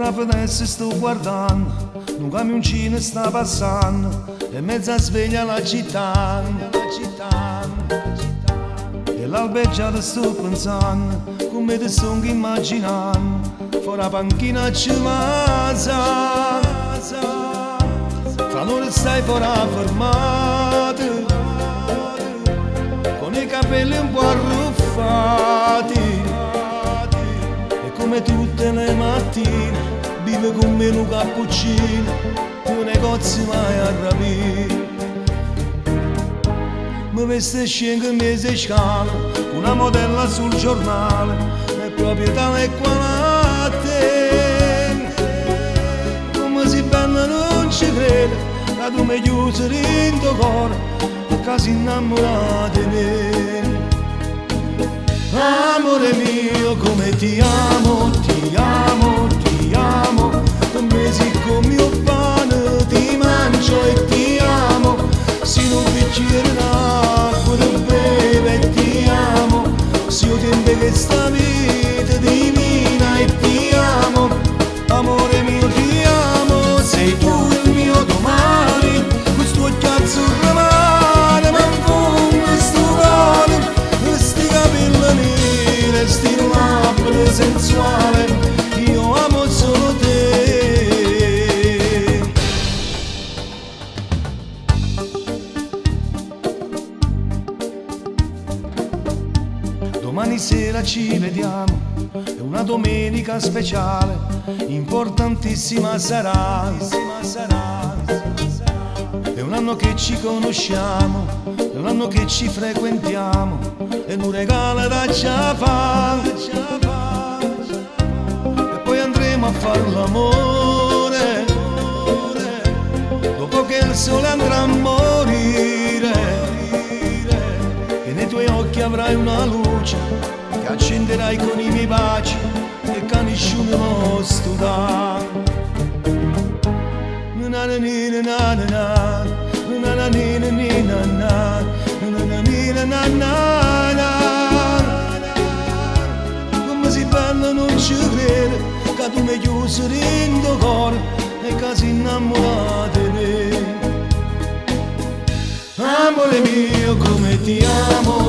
Ora adesso sto guardando, un camioncino sta passando, e mezza sveglia la città, e l'albeggiata sto pensando, come ti sto immaginando, fuori la panchina ci masa, fra noi stai fuori fermato, con i capelli un po' arruffati, e come tutte le mattine vive con me un cappuccino, un negozio mai a rapire. Mi veste scende mese scala, una modella sul giornale, è proprietà e qua te. Come si bella non ci crede, la tu mi chiuso in tuo cuore, perché si innamorata di me. Amore mio, come ti amo, ti amo, ti amo, come si come mio pane, ti mangio e ti amo, se non bicchiere d'acqua ti beve e ti amo, se io tempo che sta vita divina e ti amo, amore mio ti amo, sei tu il mio domani, questo occhiazzo rimane, ma in sto cuore, questi capelli neri, sti labbra sensuale, io amo solo te. Domani sera ci vediamo, è una domenica speciale, importantissima sarà. È un anno che ci conosciamo, è un anno che ci frequentiamo, e un regalo da già fa. E poi andremo a far l'amore, dopo che il sole andrà a morire, e nei tuoi occhi avrai una luce che accenderai con i miei baci e che nessuno può studare. Come si bella non ci crede, che tu mi chiuso in tuo cuore e che si innamorata di me. Amore mio, come ti amo,